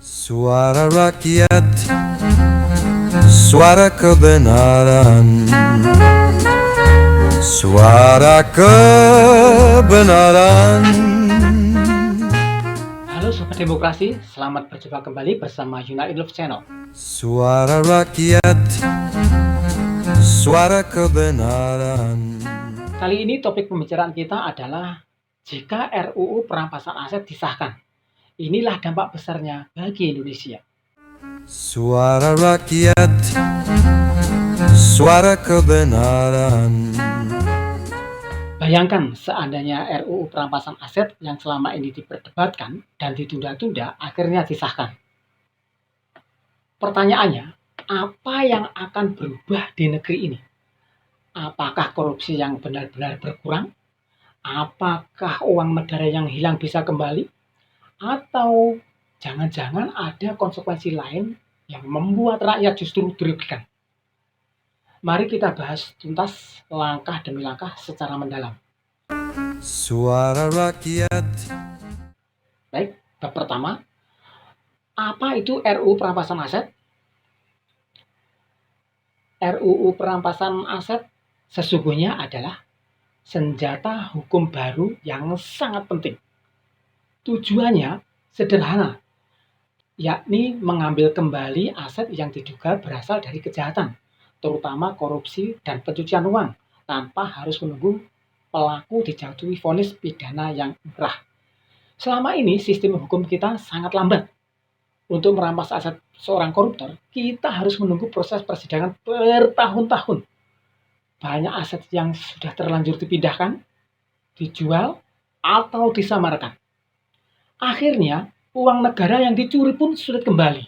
Suara rakyat, suara kebenaran, suara kebenaran. Halo Sobat Demokrasi, selamat berjumpa kembali bersama United Love Channel. Suara rakyat, suara kebenaran. Kali ini topik pembicaraan kita adalah jika RUU perampasan aset disahkan. Inilah dampak besarnya bagi Indonesia. Suara rakyat, suara kebenaran. Bayangkan seandainya RUU perampasan aset yang selama ini diperdebatkan dan ditunda-tunda akhirnya disahkan. Pertanyaannya, apa yang akan berubah di negeri ini? Apakah korupsi yang benar-benar berkurang? Apakah uang negara yang hilang bisa kembali? Atau jangan-jangan ada konsekuensi lain yang membuat rakyat justru dirugikan? Mari kita bahas tuntas langkah demi langkah secara mendalam. Suara rakyat. Baik, bab pertama, apa itu RUU perampasan aset? RUU perampasan aset sesungguhnya adalah senjata hukum baru yang sangat penting. Tujuannya sederhana, yakni mengambil kembali aset yang diduga berasal dari kejahatan, terutama korupsi dan pencucian uang, tanpa harus menunggu pelaku dijatuhi vonis pidana yang inkrah. Selama ini sistem hukum kita sangat lambat. Untuk merampas aset seorang koruptor, kita harus menunggu proses persidangan bertahun-tahun. Banyak aset yang sudah terlanjur dipindahkan, dijual, atau disamarkan. Akhirnya, uang negara yang dicuri pun sulit kembali.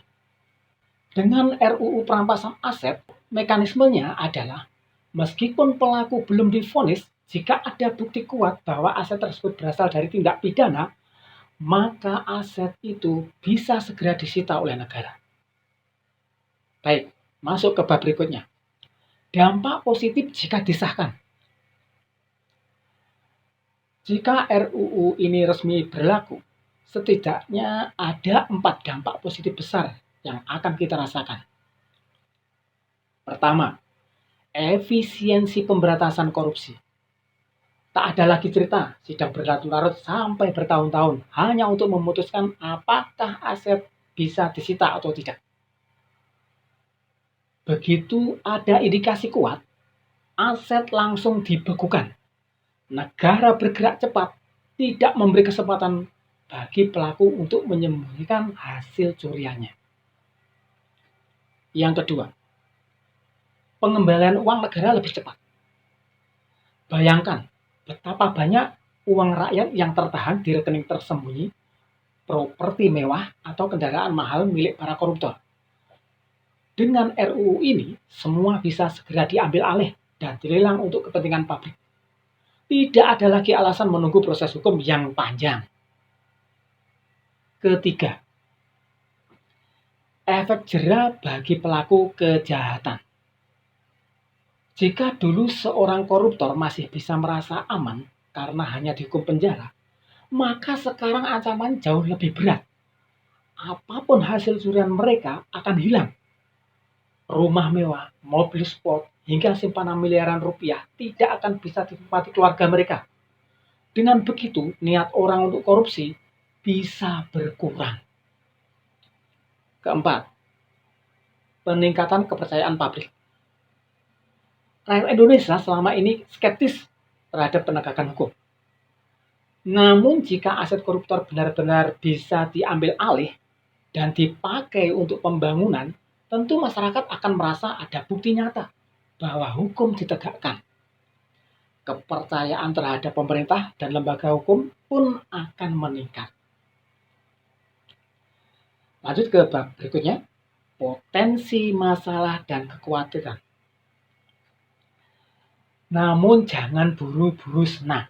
Dengan RUU perampasan aset, mekanismenya adalah meskipun pelaku belum divonis, jika ada bukti kuat bahwa aset tersebut berasal dari tindak pidana, maka aset itu bisa segera disita oleh negara. Baik, masuk ke bab berikutnya. Dampak positif jika disahkan. Jika RUU ini resmi berlaku, setidaknya ada 4 dampak positif besar yang akan kita rasakan. Pertama, efisiensi pemberantasan korupsi. Tak ada lagi cerita sidang berlarut-larut sampai bertahun-tahun hanya untuk memutuskan apakah aset bisa disita atau tidak. Begitu ada indikasi kuat, aset langsung dibekukan. Negara bergerak cepat, tidak memberi kesempatan bagi pelaku untuk menyembunyikan hasil curiannya. Yang kedua, pengembalian uang negara lebih cepat. Bayangkan betapa banyak uang rakyat yang tertahan di rekening tersembunyi, properti mewah, atau kendaraan mahal milik para koruptor. Dengan RUU ini, semua bisa segera diambil alih dan dilelang untuk kepentingan publik. Tidak ada lagi alasan menunggu proses hukum yang panjang. Ketiga, efek jera bagi pelaku kejahatan. Jika dulu seorang koruptor masih bisa merasa aman karena hanya dihukum penjara, maka sekarang ancaman jauh lebih berat. Apapun hasil curian mereka akan hilang. Rumah mewah, mobil sport, hingga simpanan miliaran rupiah tidak akan bisa dinikmati keluarga mereka. Dengan begitu, niat orang untuk korupsi bisa berkurang. Keempat, peningkatan kepercayaan publik. Rakyat Indonesia selama ini skeptis terhadap penegakan hukum. Namun jika aset koruptor benar-benar bisa diambil alih dan dipakai untuk pembangunan, tentu masyarakat akan merasa ada bukti nyata bahwa hukum ditegakkan. Kepercayaan terhadap pemerintah dan lembaga hukum pun akan meningkat. Lanjut ke bab berikutnya, potensi masalah dan kekhawatiran. Namun jangan buru-buru senang.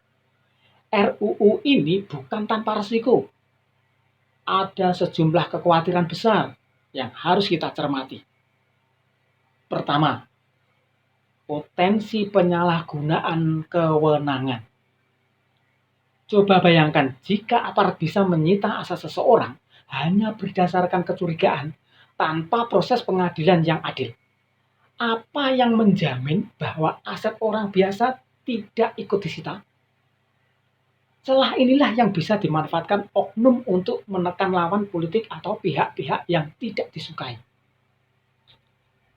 RUU ini bukan tanpa risiko. Ada sejumlah kekhawatiran besar yang harus kita cermati. Pertama, potensi penyalahgunaan kewenangan. Coba bayangkan jika aparat bisa menyita aset seseorang hanya berdasarkan kecurigaan tanpa proses pengadilan yang adil. Apa yang menjamin bahwa aset orang biasa tidak ikut disita? Celah inilah yang bisa dimanfaatkan oknum untuk menekan lawan politik atau pihak-pihak yang tidak disukai.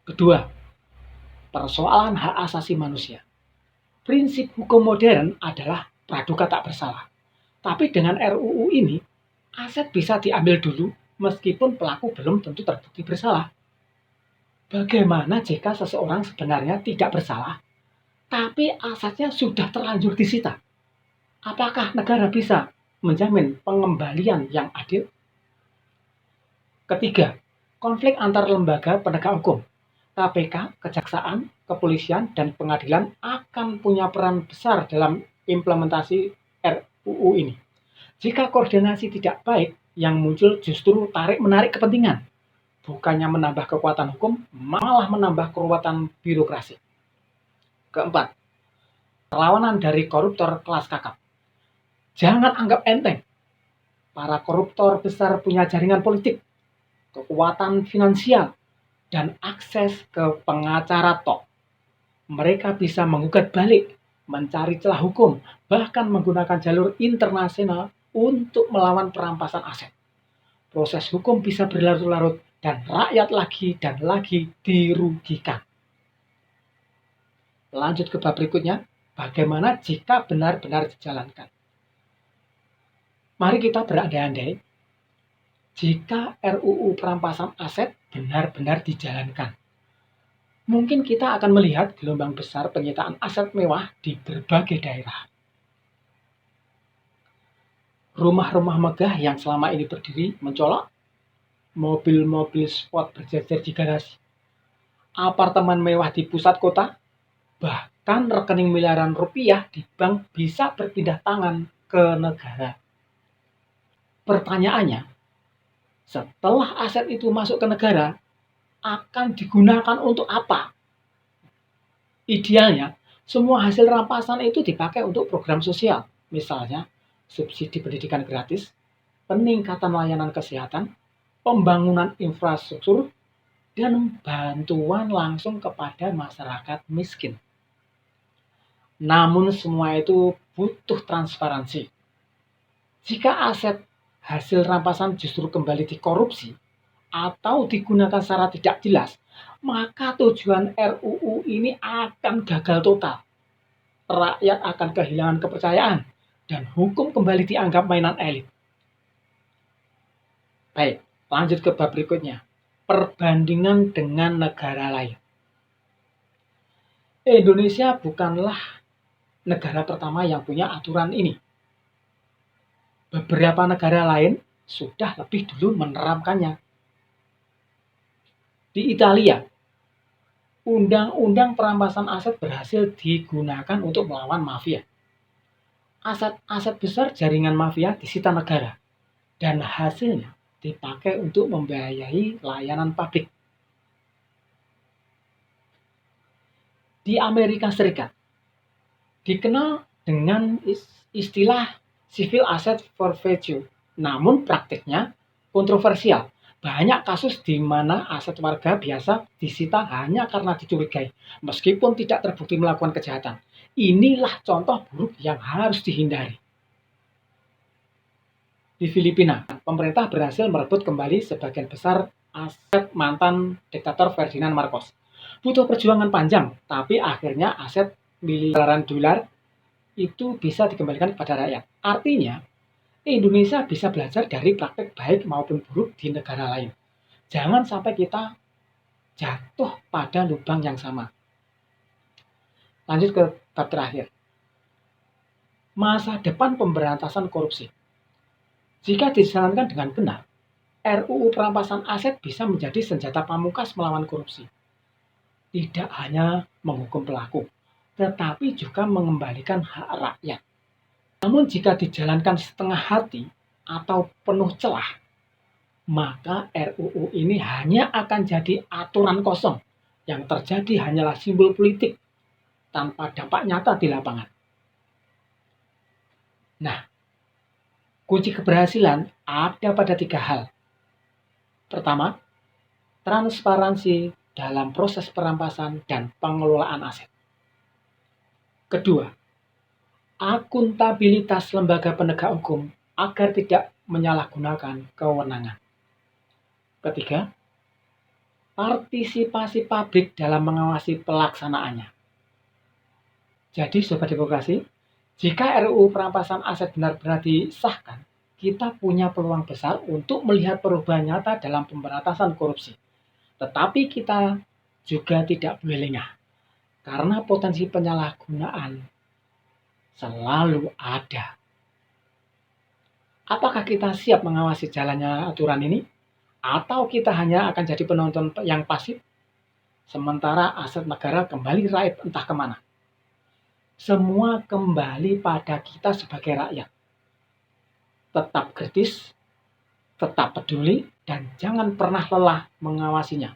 Kedua, persoalan hak asasi manusia. Prinsip hukum modern adalah praduga tak bersalah. Tapi dengan RUU ini, aset bisa diambil dulu meskipun pelaku belum tentu terbukti bersalah. Bagaimana jika seseorang sebenarnya tidak bersalah, tapi asetnya sudah terlanjur disita? Apakah negara bisa menjamin pengembalian yang adil? Ketiga, konflik antar lembaga penegak hukum. KPK, Kejaksaan, Kepolisian, dan Pengadilan akan punya peran besar dalam implementasi RUU ini. Jika koordinasi tidak baik, yang muncul justru tarik-menarik kepentingan. Bukannya menambah kekuatan hukum, malah menambah kekuatan birokrasi. Keempat, perlawanan dari koruptor kelas kakap. Jangan anggap enteng. Para koruptor besar punya jaringan politik, kekuatan finansial, dan akses ke pengacara top. Mereka bisa menggugat balik, mencari celah hukum, bahkan menggunakan jalur internasional untuk melawan perampasan aset. Proses hukum bisa berlarut-larut dan rakyat lagi dan lagi dirugikan. Lanjut ke bab berikutnya, bagaimana jika benar-benar dijalankan? Mari kita berandai-andai jika RUU perampasan aset benar-benar dijalankan. Mungkin kita akan melihat gelombang besar penyitaan aset mewah di berbagai daerah. Rumah-rumah megah yang selama ini berdiri mencolok, mobil-mobil sport berjejer di garasi, apartemen mewah di pusat kota, bahkan rekening miliaran rupiah di bank bisa berpindah tangan ke negara. Pertanyaannya, setelah aset itu masuk ke negara, akan digunakan untuk apa? Idealnya, semua hasil rampasan itu dipakai untuk program sosial, misalnya subsidi pendidikan gratis, peningkatan layanan kesehatan, pembangunan infrastruktur, dan bantuan langsung kepada masyarakat miskin. Namun semua itu butuh transparansi. Jika aset hasil rampasan justru kembali dikorupsi atau digunakan secara tidak jelas, maka tujuan RUU ini akan gagal total. Rakyat akan kehilangan kepercayaan dan hukum kembali dianggap mainan elit. Baik, lanjut ke bab berikutnya. Perbandingan dengan negara lain. Indonesia bukanlah negara pertama yang punya aturan ini. Beberapa negara lain sudah lebih dulu menerapkannya. Di Italia, undang-undang perampasan aset berhasil digunakan untuk melawan mafia. Aset-aset besar jaringan mafia disita negara, dan hasilnya dipakai untuk membiayai layanan publik. Di Amerika Serikat, dikenal dengan istilah civil asset forfeiture, namun praktiknya kontroversial. Banyak kasus di mana aset warga biasa disita hanya karena dicurigai, meskipun tidak terbukti melakukan kejahatan. Inilah contoh buruk yang harus dihindari. Di Filipina, pemerintah berhasil merebut kembali sebagian besar aset mantan diktator Ferdinand Marcos. Butuh perjuangan panjang, tapi akhirnya aset miliaran dolar itu bisa dikembalikan kepada rakyat. Artinya, Indonesia bisa belajar dari praktik baik maupun buruk di negara lain. Jangan sampai kita jatuh pada lubang yang sama. Lanjut ke bab terakhir. Masa depan pemberantasan korupsi. Jika dijalankan dengan benar, RUU perampasan aset bisa menjadi senjata pamungkas melawan korupsi. Tidak hanya menghukum pelaku, tetapi juga mengembalikan hak rakyat. Namun jika dijalankan setengah hati atau penuh celah, maka RUU ini hanya akan jadi aturan kosong. Yang terjadi hanyalah simbol politik tanpa dampak nyata di lapangan. Nah, kunci keberhasilan ada pada 3 hal. Pertama, transparansi dalam proses perampasan dan pengelolaan aset. Kedua, akuntabilitas lembaga penegak hukum agar tidak menyalahgunakan kewenangan. Ketiga, partisipasi publik dalam mengawasi pelaksanaannya. Jadi, Sobat Demokrasi, jika RUU perampasan aset benar-benar disahkan, kita punya peluang besar untuk melihat perubahan nyata dalam pemberantasan korupsi. Tetapi kita juga tidak boleh lengah, karena potensi penyalahgunaan selalu ada. Apakah kita siap mengawasi jalannya aturan ini? Atau kita hanya akan jadi penonton yang pasif, sementara aset negara kembali raib entah kemana? Semua kembali pada kita sebagai rakyat. Tetap kritis, tetap peduli, dan jangan pernah lelah mengawasinya.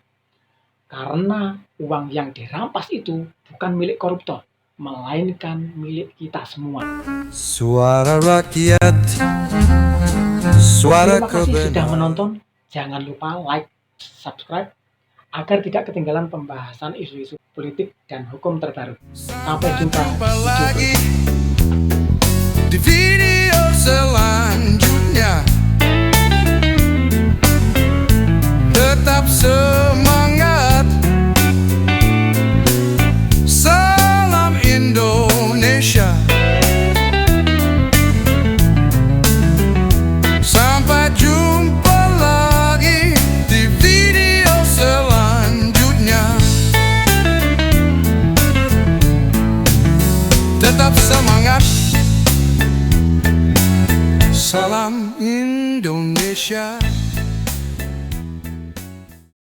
Karena uang yang dirampas itu bukan milik koruptor, melainkan milik kita semua. Suara rakyat, suara Terima kasih sudah kebenaran. menonton. Jangan lupa like, subscribe, agar tidak ketinggalan pembahasan isu-isu politik dan hukum terbaru. Sampai jumpa di video lagi di video selanjutnya. Tetap semangat. Salam Indonesia. Sampai jumpa lagi di video selanjutnya. Tetap semangat. Salam Indonesia.